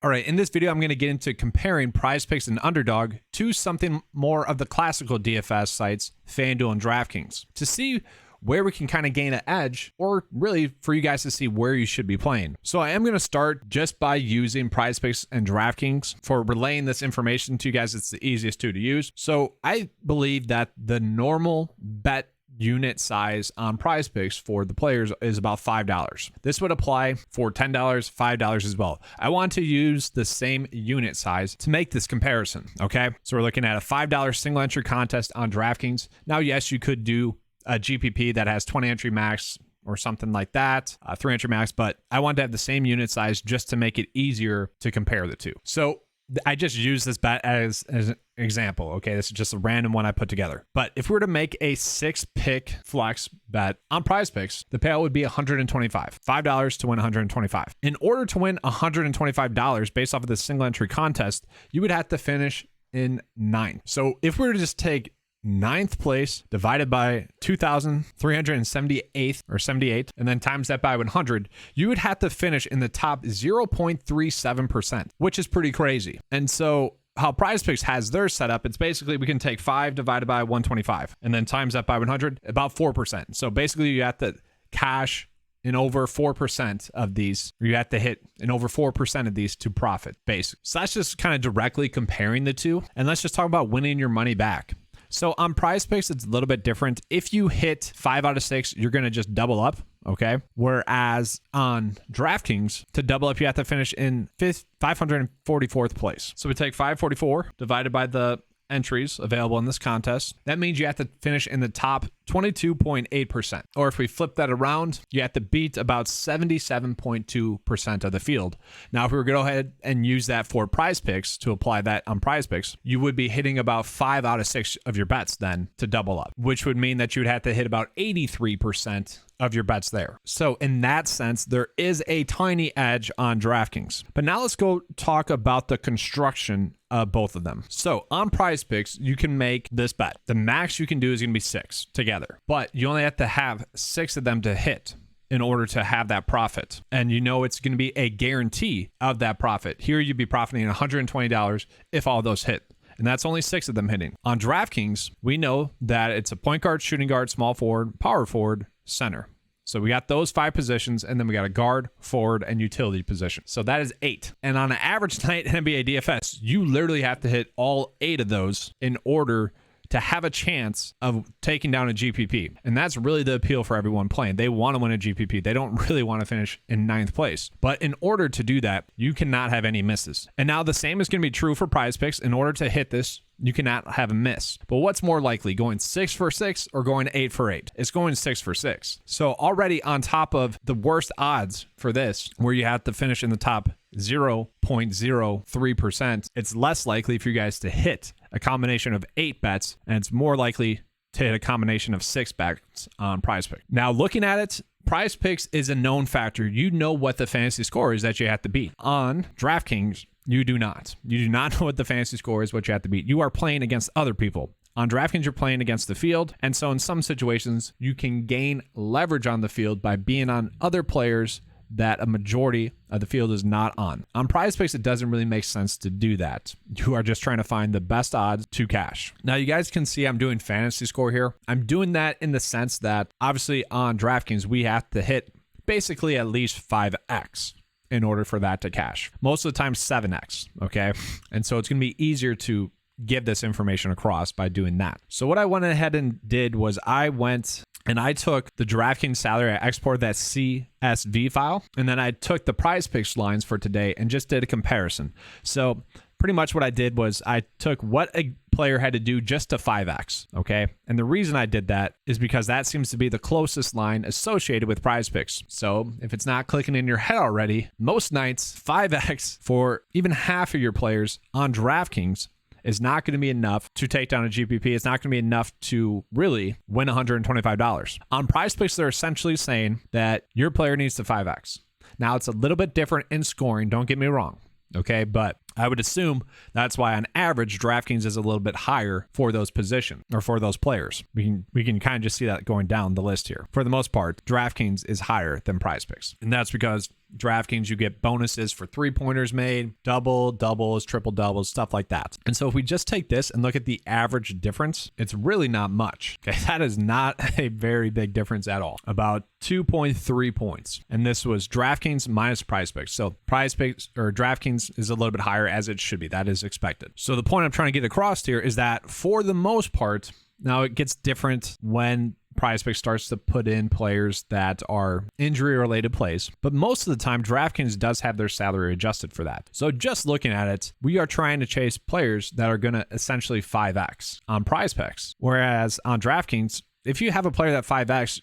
All right, in this video, I'm going to get into comparing PrizePicks and Underdog to something more of the classical DFS sites, FanDuel and DraftKings, to see where we can kind of gain an edge, or really for you guys to see where you should be playing. So I am going to start just by using PrizePicks and DraftKings for relaying this information to you guys. It's the easiest two to use. So I believe that the normal bet unit size on PrizePicks for the players is about $5. This would apply for $10, $5 as well. I want to use the same unit size to make this comparison, okay? So we're looking at a $5 single entry contest on DraftKings. Now, yes, you could do a GPP that has 20 entry max or something like that, 3 entry max, but I want to have the same unit size just to make it easier to compare the two. So I just use this bet as an example. Okay, this is just a random one I put together. But if we were to make a 6-pick flex bet on PrizePicks, the payout would be $125. $5 to win $125. In order to win $125 based off of this single entry contest, you would have to finish in 9th. So if we were to just take 9th place divided by 2,378 or 78, and then times that by 100, you would have to finish in the top 0.37%, which is pretty crazy. And so how PrizePicks has their setup, it's basically we can take 5 divided by 125 and then times that by 100, about 4%. So basically you have to cash in over 4% of these, or you have to hit in over 4% of these to profit, basically. So that's just kind of directly comparing the two. And let's just talk about winning your money back. So on PrizePicks, it's a little bit different. If you hit 5 out of 6, you're going to just double up, okay? Whereas on DraftKings, to double up, you have to finish in 544th place. So we take 544 divided by the entries available in this contest. That means you have to finish in the top 22.8%. Or if we flip that around, you have to beat about 77.2% of the field. Now, if we were going to go ahead and use that for PrizePicks, to apply that on PrizePicks, you would be hitting about 5 out of 6 of your bets then to double up, which would mean that you would have to hit about 83% of your bets there. So in that sense, there is a tiny edge on DraftKings. But now let's go talk about the construction of both of them. So on PrizePicks, you can make this bet. The max you can do is going to be 6 together, but you only have to have 6 of them to hit in order to have that profit. And you know it's going to be a guarantee of that profit. Here you'd be profiting $120 if all those hit. And that's only 6 of them hitting. On DraftKings, we know that it's a point guard, shooting guard, small forward, power forward, center. So we got those 5 positions, and then we got a guard, forward, and utility position. So that is 8. And on an average night in NBA DFS, you literally have to hit all 8 of those in order to have a chance of taking down a GPP. And that's really the appeal for everyone playing. They want to win a GPP. They don't really want to finish in 9th place. But in order to do that, you cannot have any misses. And now the same is going to be true for PrizePicks. In order to hit this, you cannot have a miss. But what's more likely, going 6 for 6 or going 8 for 8? It's going 6 for 6. So already on top of the worst odds for this, where you have to finish in the top 0.03%, it's less likely for you guys to hit a combination of 8 bets, and it's more likely to hit a combination of 6 bets on PrizePicks. Now, looking at it, PrizePicks is a known factor. You know what the fantasy score is that you have to beat. On DraftKings, you do not. You do not know what the fantasy score is, what you have to beat. You are playing against other people. On DraftKings, you're playing against the field. And so in some situations, you can gain leverage on the field by being on other players that a majority of the field is not on. On PrizePicks, it doesn't really make sense to do that. You are just trying to find the best odds to cash. Now, you guys can see I'm doing fantasy score here. I'm doing that in the sense that obviously on DraftKings, we have to hit basically at least 5x in order for that to cash. Most of the time, 7x, okay? And so it's going to be easier to give this information across by doing that. So what I went ahead and did was I went and I took the DraftKings salary, I exported that CSV file, and then I took the PrizePicks lines for today and just did a comparison. So pretty much what I did was I took what a player had to do just to 5x, okay? And the reason I did that is because that seems to be the closest line associated with PrizePicks. So if it's not clicking in your head already, most nights 5x for even half of your players on DraftKings is not going to be enough to take down a GPP. It's not going to be enough to really win $125. On PrizePicks, they're essentially saying that your player needs to 5x. Now, it's a little bit different in scoring, don't get me wrong, okay? But I would assume that's why on average, DraftKings is a little bit higher for those positions or for those players. We can kind of just see that going down the list here. For the most part, DraftKings is higher than PrizePicks. And that's because DraftKings, you get bonuses for 3-pointers made, doubles, triple doubles, stuff like that. And so if we just take this and look at the average difference, it's really not much. Okay, that is not a very big difference at all. About 2.3 points. And this was DraftKings minus PrizePicks. So PrizePicks or DraftKings is a little bit higher, as it should be. That is expected. So the point I'm trying to get across here is that for the most part, now it gets different when PrizePicks starts to put in players that are injury-related plays. But most of the time, DraftKings does have their salary adjusted for that. So just looking at it, we are trying to chase players that are going to essentially 5x on PrizePicks. Whereas on DraftKings, if you have a player that 5x,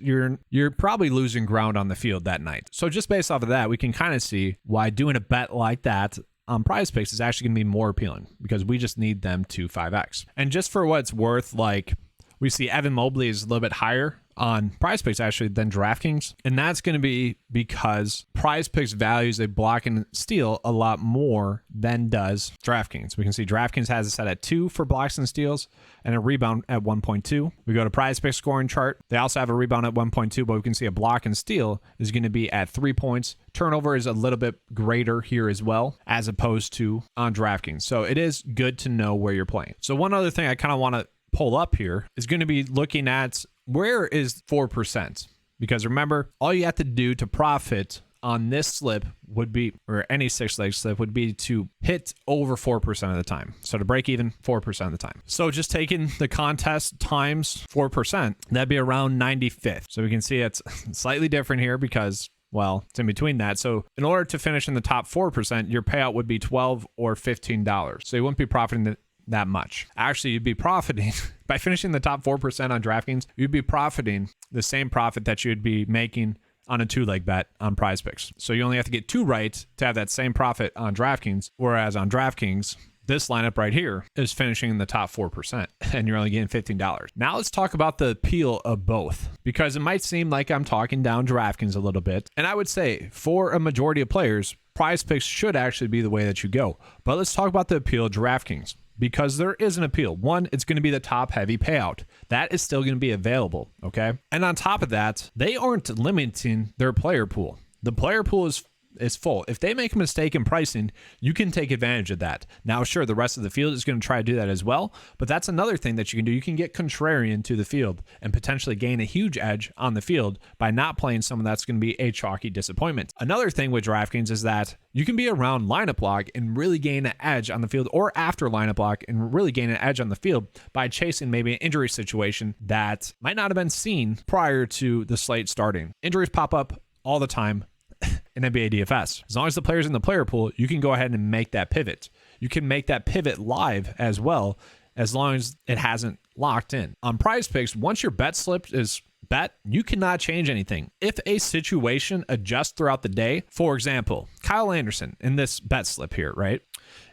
you're probably losing ground on the field that night. So just based off of that, we can kind of see why doing a bet like that on PrizePicks is actually going to be more appealing, because we just need them to 5x. And just for what it's worth, like we see Evan Mobley is a little bit higher on PrizePicks actually than DraftKings, and that's going to be because PrizePicks values a block and steal a lot more than does DraftKings. We can see DraftKings has it set at 2 for blocks and steals and a rebound at 1.2. We go to PrizePicks scoring chart. They also have a rebound at 1.2, but we can see a block and steal is going to be at 3 points. Turnover is a little bit greater here as well, as opposed to on DraftKings. So it is good to know where you're playing. So one other thing I kind of want to pull up here is going to be looking at where is 4%, because remember, all you have to do to profit on this slip would be, or any 6-leg slip would be, to hit over 4% of the time. So to break even 4% of the time. So just taking the contest times 4%, that'd be around 95th. So we can see it's slightly different here because, well, it's in between that. So in order to finish in the top 4%, your payout would be $12 or $15. So you wouldn't be profiting that much. Actually, you'd be profiting by finishing the top 4% on DraftKings. You'd be profiting the same profit that you'd be making on a 2-leg bet on PrizePicks. So you only have to get 2 right to have that same profit on DraftKings. Whereas on DraftKings, this lineup right here is finishing in the top 4% and you're only getting $15. Now let's talk about the appeal of both, because it might seem like I'm talking down DraftKings a little bit. And I would say for a majority of players, PrizePicks should actually be the way that you go. But let's talk about the appeal of DraftKings, because there is an appeal. One, it's going to be the top heavy payout. That is still going to be available, okay? And on top of that, they aren't limiting their player pool. The player pool is full. If they make a mistake in pricing, you can take advantage of that. Now, sure, the rest of the field is going to try to do that as well, but that's another thing that you can do. You can get contrarian to the field and potentially gain a huge edge on the field by not playing someone that's going to be a chalky disappointment. Another thing with DraftKings is that you can be around lineup lock and really gain an edge on the field, or after lineup lock and really gain an edge on the field by chasing maybe an injury situation that might not have been seen prior to the slate starting. Injuries pop up all the time in NBA DFS. As long as the player's in the player pool, you can go ahead and make that pivot. You can make that pivot live as well, as long as it hasn't locked in. On PrizePicks, once your bet slip is bet, you cannot change anything. If a situation adjusts throughout the day, for example, Kyle Anderson in this bet slip here, right?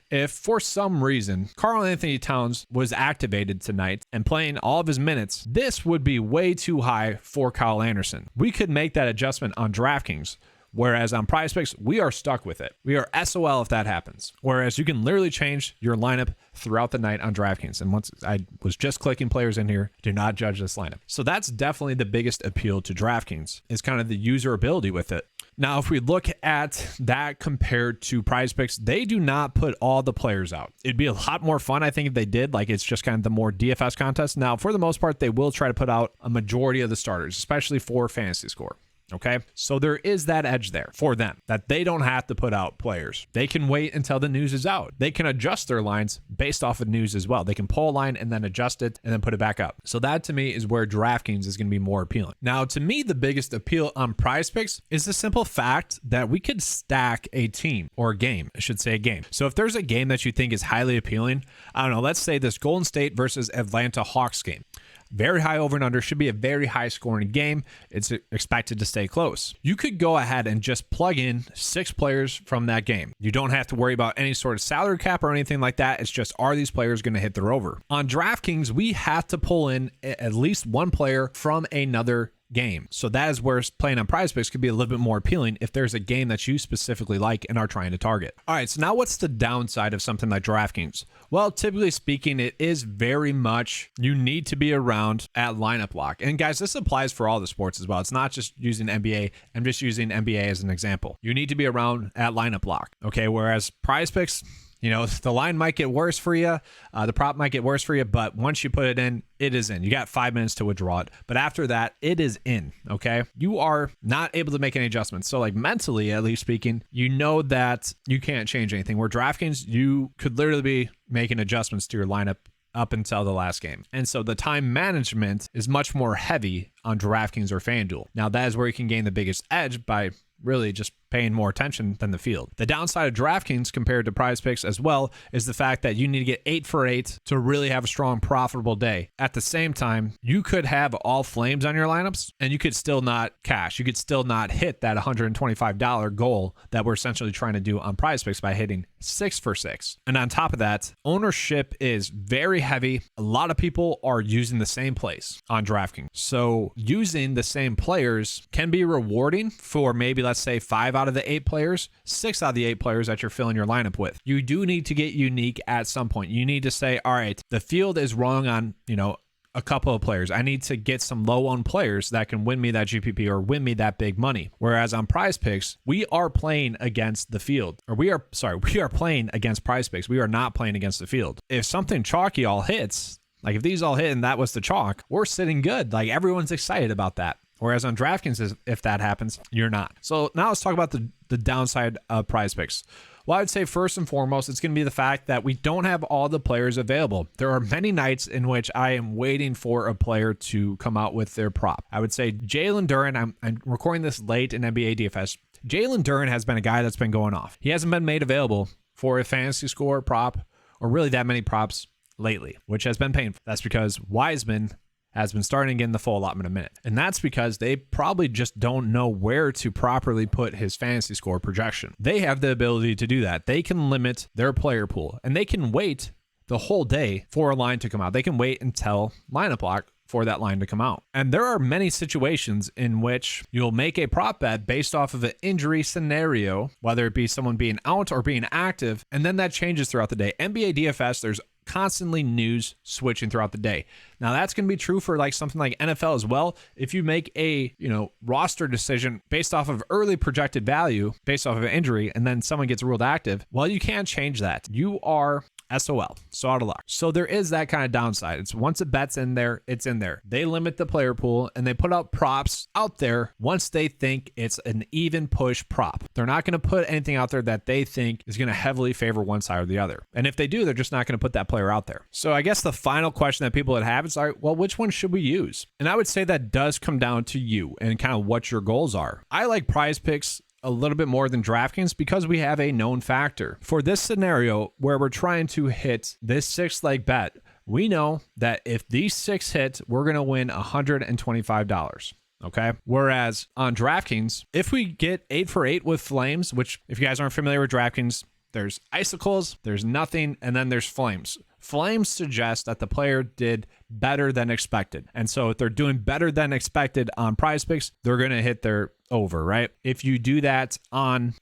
If for some reason Karl Anthony Towns was activated tonight and playing all of his minutes, this would be way too high for Kyle Anderson. We could make that adjustment on DraftKings. Whereas on PrizePicks, we are stuck with it. We are SOL if that happens. Whereas you can literally change your lineup throughout the night on DraftKings. And once I was just clicking players in here, do not judge this lineup. So that's definitely the biggest appeal to DraftKings, is kind of the usability with it. Now, if we look at that compared to PrizePicks, they do not put all the players out. It'd be a lot more fun, I think, if they did. Like, it's just kind of the more DFS contest. Now, for the most part, they will try to put out a majority of the starters, especially for fantasy score. Okay, so there is that edge there for them, that they don't have to put out players. They can wait until the news is out. They can adjust their lines based off of news as well. They can pull a line and then adjust it and then put it back up. So that to me is where DraftKings is going to be more appealing. Now, to me, the biggest appeal on PrizePicks is the simple fact that we could stack a team, or a game, I should say a game. So if there's a game that you think is highly appealing, I don't know, let's say this Golden State versus Atlanta Hawks game. Very high over and under, should be a very high scoring game. It's expected to stay close. You could go ahead and just plug in 6 players from that game. You don't have to worry about any sort of salary cap or anything like that. It's just, are these players going to hit their over? On DraftKings, we have to pull in at least one player from another game. So that is where playing on PrizePicks could be a little bit more appealing if there's a game that you specifically like and are trying to target. All right, so now what's the downside of something like DraftKings? Well, typically speaking, it is very much you need to be around at lineup lock. And guys, this applies for all the sports as well. It's not just using NBA. I'm just using NBA as an example. You need to be around at lineup lock, okay? Whereas PrizePicks, you know, the line might get worse for you. The prop might get worse for you, but once you put it in, it is in. You got 5 minutes to withdraw it. But after that, it is in, okay? You are not able to make any adjustments. So like mentally, at least speaking, you know that you can't change anything. Where DraftKings, you could literally be making adjustments to your lineup up until the last game. And so the time management is much more heavy on DraftKings or FanDuel. Now that is where you can gain the biggest edge by really just paying more attention than the field. The downside of DraftKings compared to PrizePicks as well is the fact that you need to get 8 for 8 to really have a strong, profitable day. At the same time, you could have all flames on your lineups and you could still not cash. You could still not hit that $125 goal that we're essentially trying to do on PrizePicks by hitting 6 for 6. And on top of that, ownership is very heavy. A lot of people are using the same plays on DraftKings. So using the same players can be rewarding for maybe, let's say, 5 out of the 8 players, 6 out of the 8 players that you're filling your lineup with. You do need to get unique at some point. You need to say, all right, the field is wrong on, you know, a couple of players. I need to get some low-owned players that can win me that GPP or win me that big money. Whereas on PrizePicks, we are playing against the field. Or we are playing against PrizePicks. We are not playing against the field. If something chalky all hits, like if these all hit and that was the chalk, we're sitting good. Like everyone's excited about that. Whereas on DraftKings, if that happens, you're not. So now let's talk about the downside of PrizePicks. Well, I would say first and foremost, it's going to be the fact that we don't have all the players available. There are many nights in which I am waiting for a player to come out with their prop. I would say Jalen Duren, I'm recording this late in NBA DFS. Jalen Duren has been a guy that's been going off. He hasn't been made available for a fantasy score prop or really that many props lately, which has been painful. That's because Wiseman has been starting again the full allotment a minute. And that's because they probably just don't know where to properly put his fantasy score projection. They have the ability to do that. They can limit their player pool and they can wait the whole day for a line to come out. They can wait until lineup lock for that line to come out. And there are many situations in which you'll make a prop bet based off of an injury scenario, whether it be someone being out or being active, and then that changes throughout the day. NBA DFS, there's constantly news switching throughout the day. Now that's going to be true for like something like NFL as well. If you make a, you know, roster decision based off of early projected value, based off of an injury, and then someone gets ruled active, well, you can't change that. You are SOL, so out of luck. So there is that kind of downside. It's once a bet's in there, it's in there. They limit the player pool and they put out props out there once they think it's an even push prop. They're not going to put anything out there that they think is going to heavily favor one side or the other. And if they do, they're just not going to put that player out there. So I guess the final question that people would have is, all right, well, which one should we use? And I would say that does come down to you and kind of what your goals are. I like PrizePicks a little bit more than DraftKings because we have a known factor. For this scenario where we're trying to hit this 6-leg bet, we know that if these 6 hit, we're going to win $125. Okay. Whereas on DraftKings, if we get 8 for 8 with flames, which if you guys aren't familiar with DraftKings, there's icicles, there's nothing, and then there's flames. Flames suggest that the player did better than expected. And so if they're doing better than expected on PrizePicks, they're going to hit their over, right? If you do that on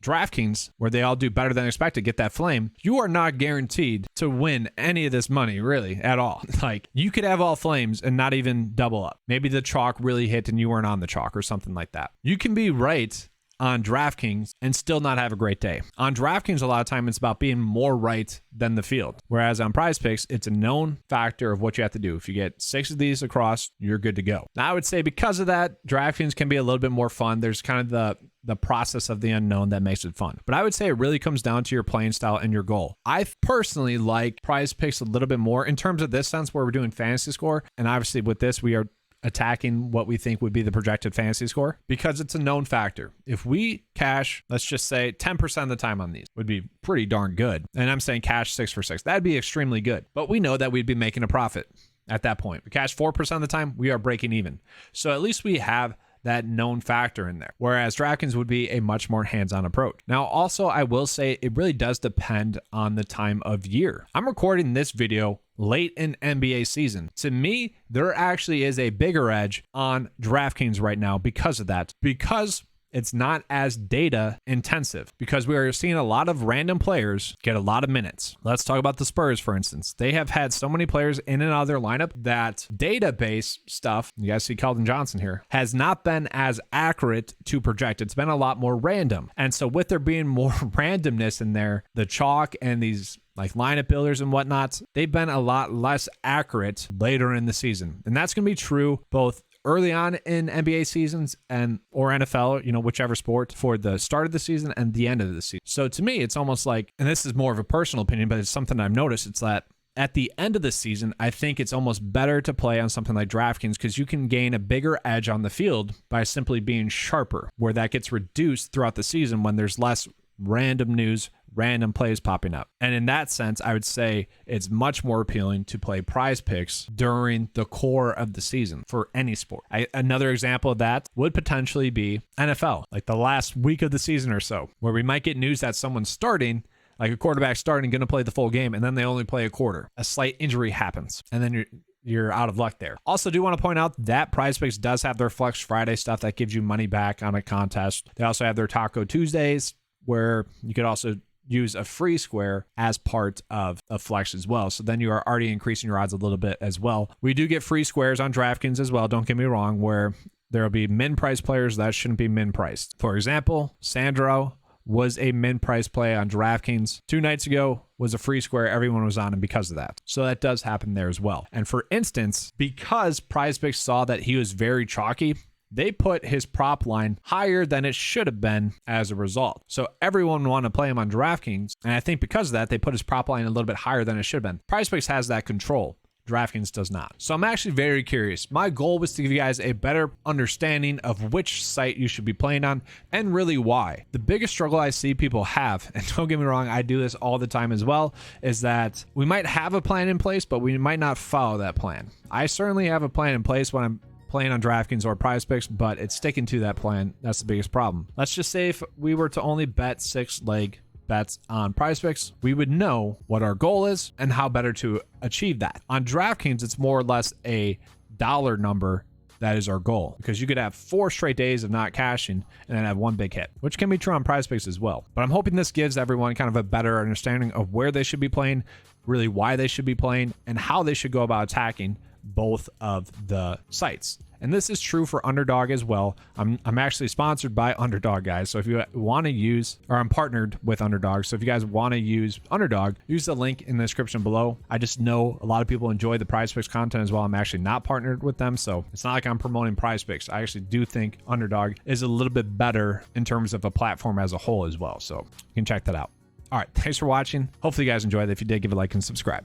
DraftKings, where they all do better than expected, get that flame, you are not guaranteed to win any of this money, really, at all. Like, you could have all flames and not even double up. Maybe the chalk really hit and you weren't on the chalk or something like that. You can be right on DraftKings and still not have a great day. On DraftKings, a lot of time it's about being more right than the field. Whereas on PrizePicks, it's a known factor of what you have to do. If you get 6 of these across, you're good to go. Now, I would say because of that, DraftKings can be a little bit more fun. There's kind of the process of the unknown that makes it fun. But I would say it really comes down to your playing style and your goal. I personally like PrizePicks a little bit more in terms of this sense where we're doing fantasy score. And obviously with this, we are attacking what we think would be the projected fantasy score because it's a known factor. If we cash, let's just say 10% of the time on these would be pretty darn good. And I'm saying cash 6 for 6. That'd be extremely good. But we know that we'd be making a profit at that point. We cash 4% of the time, we are breaking even. So at least we have that known factor in there, whereas DraftKings would be a much more hands-on approach. Now, also, I will say it really does depend on the time of year. I'm recording this video late in NBA season. To me, there actually is a bigger edge on DraftKings right now because of that, because it's not as data intensive, because we are seeing a lot of random players get a lot of minutes. Let's talk about the Spurs, for instance. They have had so many players in and out of their lineup that database stuff, you guys see Keldon Johnson here, has not been as accurate to project. It's been a lot more random. And so with there being more randomness in there, the chalk and these like lineup builders and whatnot, they've been a lot less accurate later in the season. And that's going to be true both early on in NBA seasons or NFL, whichever sport, for the start of the season and the end of the season. So to me, it's almost like, and this is more of a personal opinion, but it's something I've noticed, it's that at the end of the season, I think it's almost better to play on something like DraftKings because you can gain a bigger edge on the field by simply being sharper, where that gets reduced throughout the season when there's less random news, random plays popping up. And in that sense, I would say it's much more appealing to play PrizePicks during the core of the season for any sport. Another example of that would potentially be NFL, like the last week of the season or so, where we might get news that someone's starting, like a quarterback starting, going to play the full game, and then they only play a quarter. A slight injury happens, and then you're out of luck there. Also, do want to point out that PrizePicks does have their Flex Friday stuff that gives you money back on a contest. They also have their Taco Tuesdays, where you could also use a free square as part of a flex as well. So then you are already increasing your odds a little bit as well. We do get free squares on DraftKings as well, don't get me wrong, where there will be min price players that shouldn't be min priced. For example, Sandro was a min price play on DraftKings 2 nights ago, was a free square. Everyone was on him because of that. So that does happen there as well. And for instance, because PrizePicks saw that he was very chalky, they put his prop line higher than it should have been as a result. So everyone wanted to play him on DraftKings. And I think because of that, they put his prop line a little bit higher than it should have been. PrizePicks has that control. DraftKings does not. So I'm actually very curious. My goal was to give you guys a better understanding of which site you should be playing on and really why. The biggest struggle I see people have, and don't get me wrong, I do this all the time as well, is that we might have a plan in place, but we might not follow that plan. I certainly have a plan in place when I'm playing on DraftKings or PrizePicks, but it's sticking to that plan. That's the biggest problem. Let's just say if we were to only bet 6-leg bets on PrizePicks, we would know what our goal is and how better to achieve that. On DraftKings, it's more or less a dollar number that is our goal, because you could have 4 straight days of not cashing and then have one big hit, which can be true on PrizePicks as well. But I'm hoping this gives everyone kind of a better understanding of where they should be playing, really why they should be playing, and how they should go about attacking both of the sites. And this is true for Underdog as well. I'm actually sponsored by Underdog, guys. So if you want to use, or I'm partnered with Underdog. So if you guys want to use Underdog, use the link in the description below. I just know a lot of people enjoy the PrizePicks content as well. I'm actually not partnered with them, so it's not like I'm promoting PrizePicks. I actually do think Underdog is a little bit better in terms of a platform as a whole as well. So you can check that out. All right, thanks for watching. Hopefully you guys enjoyed it. If you did, give it a like and subscribe.